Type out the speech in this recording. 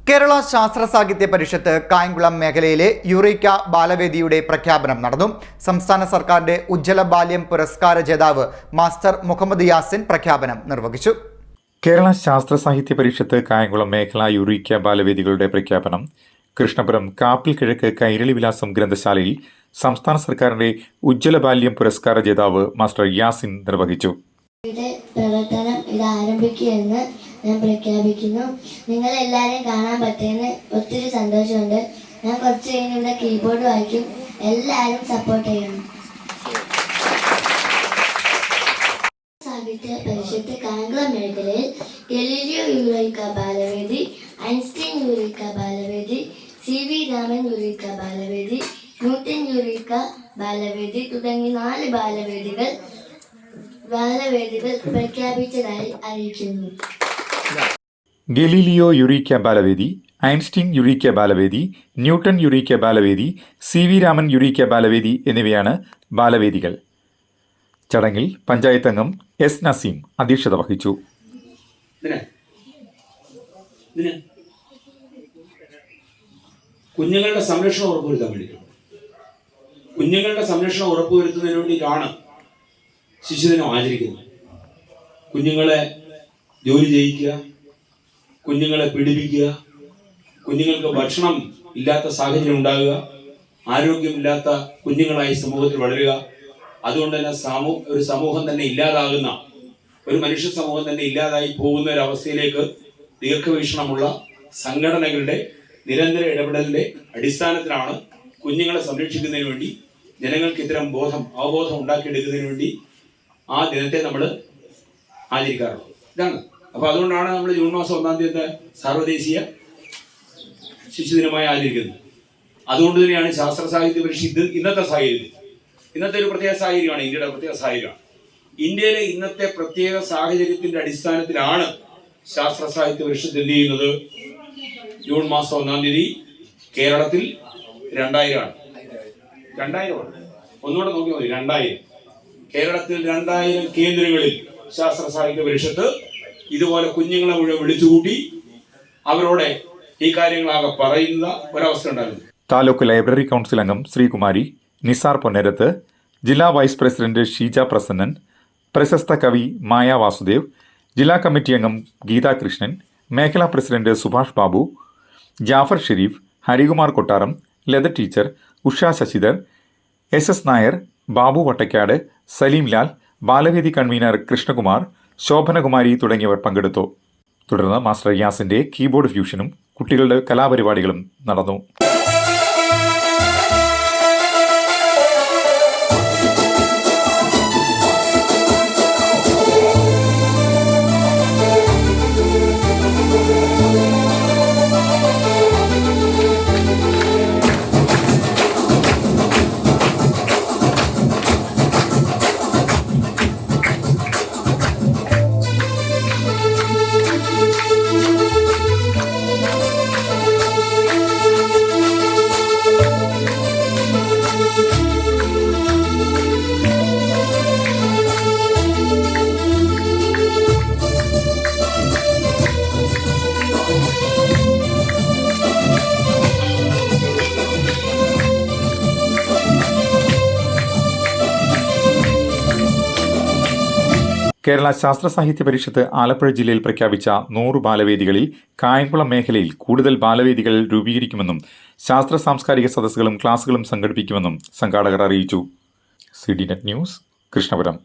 കേരള ശാസ്ത്ര സാഹിത്യ പരിഷത്ത് കായംകുളം മേഖലയിലെ യുറീക്ക ബാലവേദിയുടെ പ്രഖ്യാപനം നടന്നു. സംസ്ഥാന സർക്കാരിന്റെ ഉജ്ജ്വല ബാല്യം പുരസ്കാര ജേതാവ് മാസ്റ്റർ മുഹമ്മദ് യാസിൻ പ്രഖ്യാപനം നിർവഹിച്ചു. കേരള ശാസ്ത്ര സാഹിത്യ പരിഷത്ത് കായംകുളം മേഖല യുറീക്ക ബാലവേദികളുടെ പ്രഖ്യാപനം കൃഷ്ണപുരം കാപ്പിൽ കിഴക്ക് കൈരളി വിലാസം ഗ്രന്ഥശാലയിൽ സംസ്ഥാന സർക്കാരിന്റെ ഉജ്ജ്വല ബാല്യം പുരസ്കാര ജേതാവ് മാസ്റ്റർ യാസിൻ നിർവഹിച്ചു. പ്രവർത്തനം ഇത് ആരംഭിക്കുമെന്ന് ഞാൻ പ്രഖ്യാപിക്കുന്നു. നിങ്ങളെല്ലാവരെയും കാണാൻ പറ്റിയതിന് ഒത്തിരി സന്തോഷമുണ്ട്. ഞാൻ കുറച്ച് കഴിഞ്ഞ് ഇവിടെ കീബോർഡ് വായിക്കും. എല്ലാവരും സപ്പോർട്ട് ചെയ്യണം. സാഹിത്യ പരിഷത്ത് കായംകുളം മേഖലയിൽ Galileo Eureka Balavedi, Einstein Eureka Balavedi, CV Raman Eureka Balavedi, Newton Eureka Balavedi തുടങ്ങി 4 ബാലവേദികൾ പ്രഖ്യാപിച്ചതായി അറിയിക്കുന്നു. Galileo Eureka Balavedi, Einstein Eureka Balavedi, newton Eureka Balavedi, CV Raman Eureka Balavedi എന്നിവയാണ് ബാലവേദികൾ. ചടങ്ങിൽ പഞ്ചായത്ത് അംഗം S. നസീം അധ്യക്ഷത വഹിച്ചു. കുഞ്ഞുങ്ങളുടെ സംരക്ഷണം ഉറപ്പുവരുത്താൻ വേണ്ടിയിട്ടുണ്ട്. കുഞ്ഞുങ്ങളുടെ സംരക്ഷണം ഉറപ്പുവരുത്തുന്നതിന് വേണ്ടിയിട്ടാണ് ശിശുദിനം ആചരിക്കുന്നത്. കുഞ്ഞുങ്ങളെ ജോലി ചെയ്യിക്കുക, കുഞ്ഞുങ്ങളെ പീഡിപ്പിക്കുക, കുഞ്ഞുങ്ങൾക്ക് ഭക്ഷണം ഇല്ലാത്ത സാഹചര്യം ഉണ്ടാകുക, ആരോഗ്യമില്ലാത്ത കുഞ്ഞുങ്ങളായി സമൂഹത്തിൽ വളരുക, അതുകൊണ്ട് തന്നെ ഒരു സമൂഹം തന്നെ ഇല്ലാതാകുന്ന, ഒരു മനുഷ്യ സമൂഹം തന്നെ ഇല്ലാതായി പോകുന്ന ഒരു അവസ്ഥയിലേക്ക് ദീർഘവീക്ഷണമുള്ള സംഘടനകളുടെ നിരന്തര ഇടപെടലിന്റെ അടിസ്ഥാനത്തിലാണ് കുഞ്ഞുങ്ങളെ സംരക്ഷിക്കുന്നതിന് വേണ്ടി ജനങ്ങൾക്ക് ഇത്തരം അവബോധം ഉണ്ടാക്കിയെടുക്കുന്നതിന് വേണ്ടി ആ ദിനത്തെ നമ്മൾ ആചരിക്കാറുള്ളത്. ഇതാണ്. അപ്പൊ അതുകൊണ്ടാണ് നമ്മൾ ജൂൺ മാസം 1-ാം തീയതി സാർവദേശീയ ശിശുദിനമായി ആചരിക്കുന്നത്. അതുകൊണ്ട് തന്നെയാണ് ശാസ്ത്ര സാഹിത്യ പരിഷത്ത് ഇന്നത്തെ സാഹചര്യത്തിൽ, ഇന്നത്തെ ഒരു പ്രത്യേക സാഹചര്യമാണ്, ഇന്ത്യയുടെ പ്രത്യേക സാഹചര്യമാണ്. ഇന്ത്യയിലെ ഇന്നത്തെ പ്രത്യേക സാഹചര്യത്തിന്റെ അടിസ്ഥാനത്തിലാണ് ശാസ്ത്ര സാഹിത്യ പരിഷത്ത് എന്ത് ചെയ്യുന്നത്? ജൂൺ മാസം 1-ാം തീയതി കേരളത്തിൽ 2000 ആണ്. 2000 ഒന്നുകൂടെ നോക്കിയാൽ മതി. 2000 കേരളത്തിൽ 2000 കേന്ദ്രങ്ങളിൽ ശാസ്ത്ര സാഹിത്യ പരിഷത്ത് ഇതുപോലെ കുഞ്ഞുങ്ങളെ മുഴുവൻ വിളിച്ചുകൂട്ടി അവരോട് ഈ കാര്യങ്ങളാകെ പറയുന്ന ഒരവസ്ഥ ഉണ്ടായിരുന്നു. താലൂക്ക് ലൈബ്രറി കൗൺസിൽ അംഗം ശ്രീകുമാരി, നിസാർ പൊന്നരത്ത്, ജില്ലാ വൈസ് പ്രസിഡന്റ് ഷീജ പ്രസന്നൻ, പ്രശസ്ത കവി മായ വാസുദേവ്, ജില്ലാ കമ്മിറ്റി അംഗം ഗീതാ കൃഷ്ണൻ, മേഖലാ president Subhash Babu, Jafar Sherif, Harikumar Kottaram, Latha teacher, Usha Sasidhar, SS Nair, Babu Vattakkad, Saleem Lal, Balavedi convener Krishnakumar, Sobhanakumari തുടങ്ങിയവർ പങ്കെടുത്തു. തുടർന്ന് മാസ്റ്റർ യാസിന്റെ കീബോർഡ് ഫ്യൂഷനും കുട്ടികളുടെ കലാപരിപാടികളും നടന്നു. കേരള ശാസ്ത്ര സാഹിത്യ പരിഷത്ത് ആലപ്പുഴ ജില്ലയിൽ പ്രഖ്യാപിച്ച 100 ബാലവേദികളിൽ കായംകുളം മേഖലയിൽ കൂടുതൽ ബാലവേദികൾ രൂപീകരിക്കുമെന്നും ശാസ്ത്ര സാംസ്കാരിക സദസ്സുകളും ക്ലാസുകളും സംഘടിപ്പിക്കുമെന്നും സംഘാടകർ അറിയിച്ചു. CDNet news, Krishnapuram.